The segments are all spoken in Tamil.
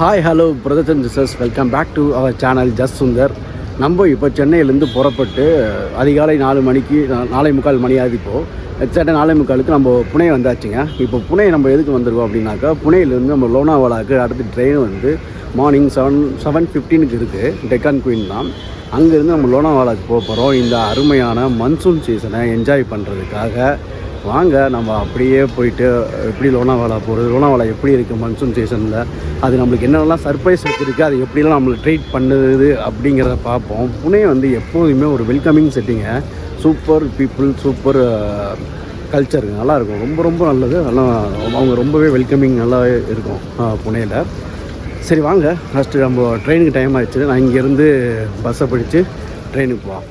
Hi hello brothers and sisters, welcome back to our channel just Sundar. நம்ம இப்போ சென்னையிலேருந்து புறப்பட்டு அதிகாலை 4 மணிக்கு 4:45 மணி ஆகுது. இப்போது எக்ஸாக்டாக 4:45க்கு நம்ம புனே வந்தாச்சுங்க. இப்போ புனே நம்ம எதுக்கு வந்துருக்கோம் அப்படின்னாக்கா, புனேலேருந்து நம்ம லோனாவாலாவுக்கு அடுத்த ட்ரெயின் வந்து மார்னிங் 7:15க்கு இருக்குது. டெக்கான் குயின் தான். அங்கேருந்து நம்ம லோனாவாலாவுக்கு போக போகிறோம். இந்த அருமையான மன்சூன் சீசனை என்ஜாய் பண்ணுறதுக்காக வாங்க நம்ம அப்படியே போயிட்டு எப்படி லோனாவாலா போகிறது, லோனாவாலா எப்படி இருக்குது மன்சூன் சீசனில், அது நம்மளுக்கு என்னென்னலாம் சர்ப்ரைஸ் வச்சுருக்கு, அது எப்படிலாம் நம்மளுக்கு ட்ரீட் பண்ணுது அப்படிங்கிறத பார்ப்போம். புனே வந்து எப்போதுமே ஒரு வெல்கமிங் செட்டிங்க, சூப்பர் பீப்புள், சூப்பர் கல்ச்சருங்க, நல்லாயிருக்கும், ரொம்ப ரொம்ப நல்லது. நல்லா அவங்க ரொம்பவே வெல்கமிங் நல்லா இருக்கும் புனேயில். சரி வாங்க, ஃபஸ்ட்டு நம்ம ட்ரெயினுக்கு டைம் ஆகிடுச்சு. நான் இங்கேருந்து பஸ்ஸை பிடிச்சி ட்ரெயினுக்கு போவோம்.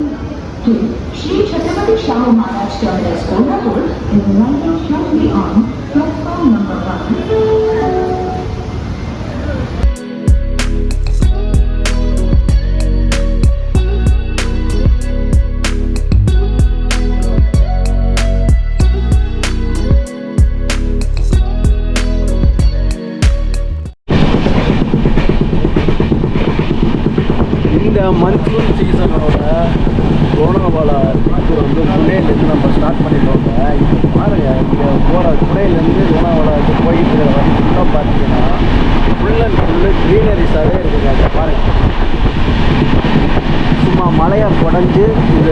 Shri Chhatrapati Shahu Maharaj Terminus Kolhapur is arriving shortly on platform number 1. இந்த மன்சூன் சீசனோட லோனாவாலா டூர் வந்து புனேலேருந்து நம்ம ஸ்டார்ட் பண்ணிடுவோங்க. இப்போ பாருங்கள், இங்கே போகிற புனேலேருந்து லோனாவாலாவுக்கு போயிட்டு இருக்கிற வழி ஃபுல்லாக பார்த்தீங்கன்னா ஃபுல் அண்ட் ஃபுல்லு க்ரீனரிஸாகவே இருக்குங்க. அதை பாருங்கள், சும்மா மலையை குடஞ்சி இந்த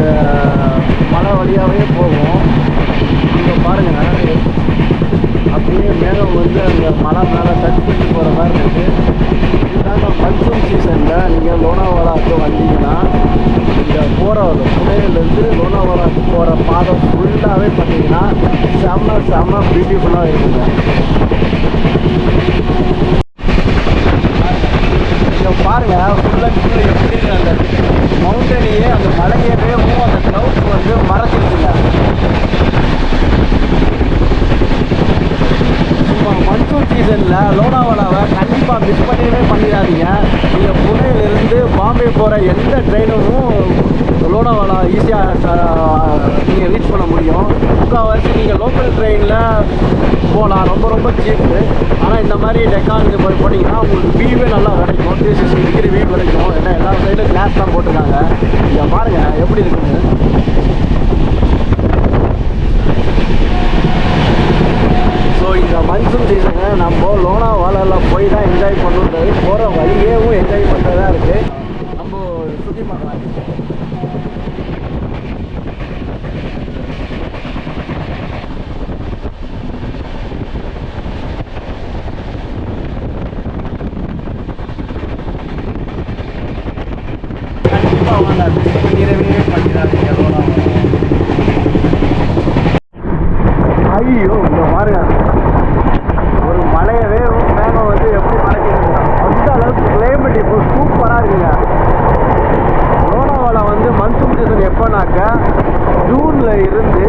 மலை வழியாகவே போகும். இங்கே பாருங்கள், அப்படியே மேகம் வந்து அந்த மலை மேலே டச் பண்ணி போகிற மாதிரி இருக்குது. இதுதாங்க மன்சூன் சீசனில் நீங்கள் லோனாவாலாவுக்கு வந்தீங்கன்னா இந்த போகிற புனேலேருந்து லோனாவாலாவுக்கு போகிற பாதை ஃபுல்லாகவே பார்த்தீங்கன்னா செம்ம பியூட்டிஃபுல்லாக இருக்குங்க. இங்கே பாருங்கள், ஃபுல் அண்ட் ஃபுல் எப்படி அந்த மவுண்டனையே, அந்த மலையவே அந்த க்ளவுட்ஸ் வந்து மறைச்சிருக்குங்க. மன்சூன் சீசனில் லோனாவாலாவை கண்டிப்பாக மிஸ் பண்ணிடாதீங்க. நீங்கள் புனேலேருந்து பாம்பே போகிற எந்த ட்ரெயினும் லோனாவாலா ஈஸியாக நீங்கள் ரீச் பண்ண முடியும். முக்கால்வாசி நீங்கள் லோக்கல் ட்ரெயினில் போகலாம், ரொம்ப ரொம்ப சீப்பு. ஆனால் இந்த மாதிரி டெக்கானுக்கு போனீங்கன்னா உங்களுக்கு வியூவே நல்லா கிடைக்கும், 360 டிகிரி வியூ கிடைக்கும். ஏன்னா எல்லா சைடும் கிளாஸ் தான் போட்டிருக்காங்க. இங்கே பாருங்கள் எப்படி இருக்குன்னு. ஸோ இந்த மன்சூன் சீசனை நம்ம லோனாவாலாவில் போய் தான் என்ஜாய் பண்ணுறது, போகிற வழியேவும் என்ஜாய் பண்ணுறதா இருக்குது. நம்ம சுற்றி பார்க்கலாம். கண்டிப்பாக வாங்க, மிஸ் பண்ணிடவே பண்ணிடாதீங்க லோனாவாலா. ஐயோ, இங்கே பாருங்க, ஒரு மலையவே மேகம் வந்து எப்படி மறைக்கிறது, அந்த அளவுக்கு கிளைமேட் இப்போ சூப்பராக இருக்குங்க. லோனாவாலா வந்து மன்சூன் சீசன் எப்போனாக்க ஜூனில் இருந்து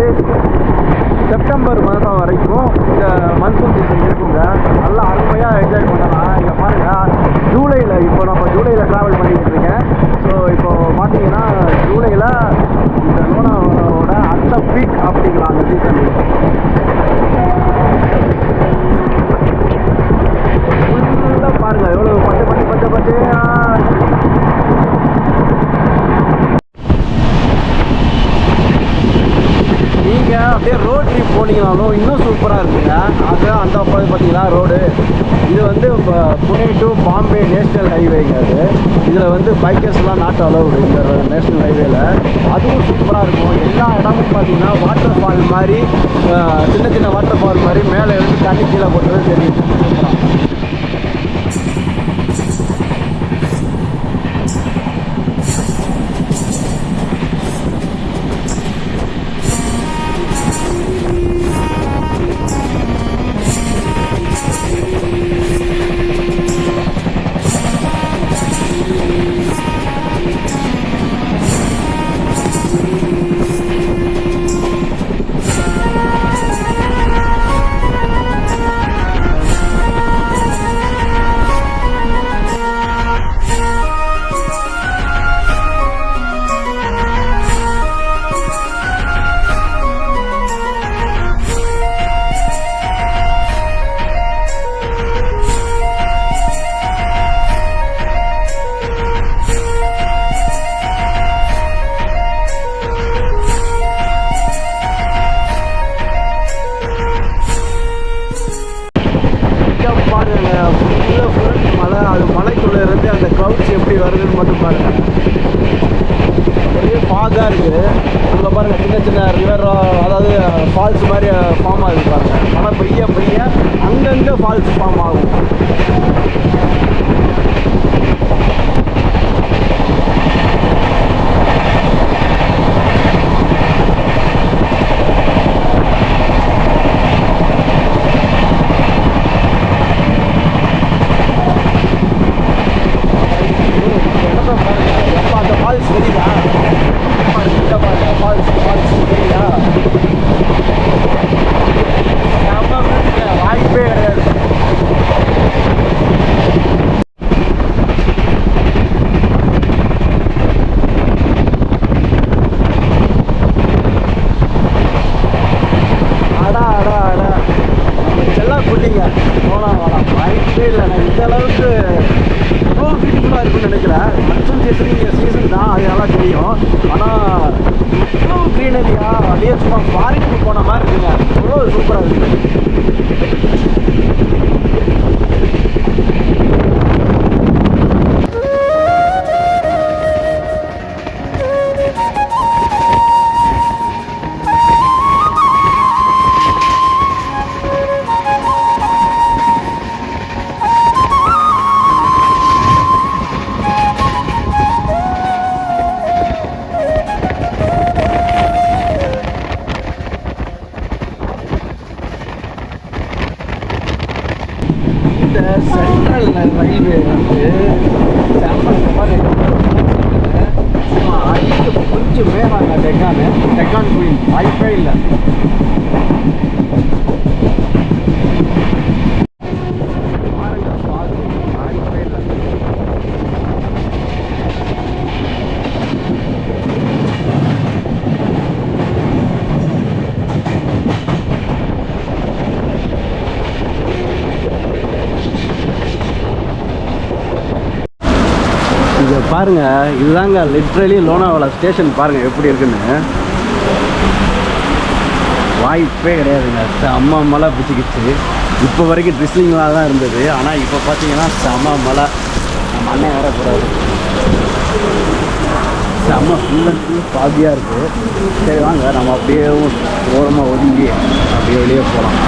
செப்டம்பர் மாதம் வரைக்கும் இந்த மன்சூன் சீசன் இருக்குங்க. நல்லா அருமையாக என்ஜாய் பண்ணலாம். இங்கே பாருங்கள், ஜூலையில் இப்போ நம்ம ஜூலையில் ட்ராவல் பண்ணிக்கிட்டு இருக்கேன். ஸோ இப்போ பார்த்தீங்கன்னா ஜூலையில் இந்த லோனாவாலாவோட அந்த பீக் அப்படிங்களா அந்த சீசன். நீங்கள் அப்படியே ரோட் ட்ரிப் போனீங்கனாலும் இன்னும் சூப்பராக இருக்குங்க. அதுதான் அந்த பார்த்தீங்களா ரோடு. இது வந்து இப்போ புனே டு பாம்பே நேஷ்னல் ஹைவேங்க. அது இதில் வந்து பைக்கர்ஸ்லாம் நாட் அலவுடு இந்த நேஷ்னல் ஹைவேல. அதுவும் சூப்பராக இருக்கும். எல்லா இடமும் பார்த்தீங்கன்னா வாட்டர் ஃபால் மாதிரி, சின்ன சின்ன வாட்டர் ஃபால் மாதிரி மேலே இருந்து தண்ணி கீழே போட்டுறது தெரியும். மலை, அது மலைக்குள்ளே இருந்து அந்த க்ளவுட்ஸ் எப்படி வருதுன்னு மட்டும் பாருங்கள். ஒரே ஃபாகாக இருக்குது. அங்கே பாருங்கள் சின்ன சின்ன ரிவர், அதாவது ஃபால்ஸ் மாதிரி ஃபார்ம் ஆகுது பாருங்கள். மழை பெய்ய பெய்ய அங்கங்கே ஃபால்ஸ் ஃபார்ம் ஆகும். வாய்ப்பே கிடையாது. அடா அடா அடா நம்ம செல்லா குட்டிங்க போகலாம் வேணாம். வாய்ப்பே இல்லை. நான் இந்த அளவுக்கு இவ்வளோ பியூட்டிஃபுல்லாக இருக்குன்னு நினைக்கிறேன். மன்சூன் சீசன் தான், அது நல்லா தெரியும். ஆனால் இவ்வளோ க்ரீனரியா அப்படியே சும்மா ஃபாரினுக்கு போன மாதிரி இருக்குங்க. அவ்வளோ சூப்பராக இருக்குது. இந்த சென்ட்ரல் ரயில்வே வந்து அடிக்க கொஞ்சம் மேலாங்க. டெக்கான் குயின் வாய்ப்பே இல்லை. வாய்ப்பே இல்லை. இங்கே பாருங்கள், இதுதாங்க லிட்ரலி லோனாவாலா ஸ்டேஷன். பாருங்கள் எப்படி இருக்குன்னு. வாய்ப்பே கிடையாதுங்க. செம்ம மழை பிடிச்சிக்கிச்சு. இப்போ வரைக்கும் ட்ரிஸ்லிங்காக தான் இருந்தது. ஆனால் இப்போ பார்த்தீங்கன்னா செம்ம மழை. நம்ம அண்ணன் வரக்கூடாது. செம்ம ஃபுல் அண்ட் ஃபுல் பாதியாக இருக்குது. சரி வாங்க நம்ம அப்படியே ஓரமாக ஒதுங்கி அப்படியே வெளியே போகலாம்.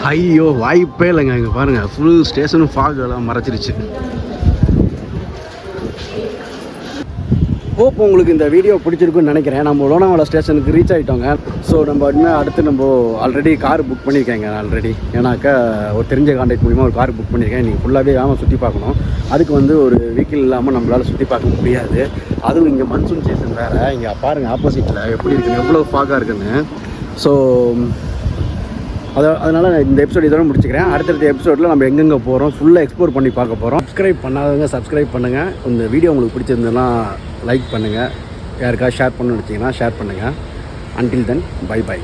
ஐயோ வாய்ப்பே இல்லைங்க. இங்கே பாருங்கள் ஃபுல் ஸ்டேஷனும் ஃபாக் எல்லாம் மறைச்சிருச்சு. ஹோப் உங்களுக்கு இந்த வீடியோ பிடிச்சிருக்குன்னு நினைக்கிறேன். நம்ம லோனாவாலா ஸ்டேஷனுக்கு ரீச் ஆகிட்டோங்க. ஸோ நம்ம இன்னும் அடுத்து நம்ம ஆல்ரெடி கார் புக் பண்ணியிருக்கேங்க. ஆல்ரெடி ஏன்னாக்கா ஒரு தெரிஞ்ச கான்டாக்ட் மூலிமா ஒரு கார் புக் பண்ணியிருக்கேன். நீங்கள் ஃபுல்லாகவே ஆமாம் சுற்றி பார்க்கணும். அதுக்கு வந்து ஒரு வெஹிக்கிள் இல்லாமல் நம்மளால் சுற்றி பார்க்க முடியாது. அதுவும் இங்கே மன்சூன் சீசன் வேறு. இங்கே பாருங்கள் ஆப்போசிட்டில் எப்படி இருக்குன்னு, எவ்வளோ ஃபாகாக இருக்குன்னு. ஸோ அதனால் நான் இந்த எபிசோட் இதோட முடிச்சுக்கிறேன். அடுத்தடுத்த எபிசோடில் நம்ம எங்கெங்கே போகிறோம் ஃபுல்லாக எக்ஸ்ப்ளோர் பண்ணி பார்க்க போகிறோம். சப்ஸ்கிரைப் பண்ணாதவங்க சப்ஸ்கிரைப் பண்ணுங்கள். இந்த வீடியோ உங்களுக்கு பிடிச்சிருந்ததுன்னா லைக் பண்ணுங்கள். யாருக்காவது ஷேர் பண்ணணும்னு வச்சிங்கன்னா ஷேர் பண்ணுங்கள். Until then bye by.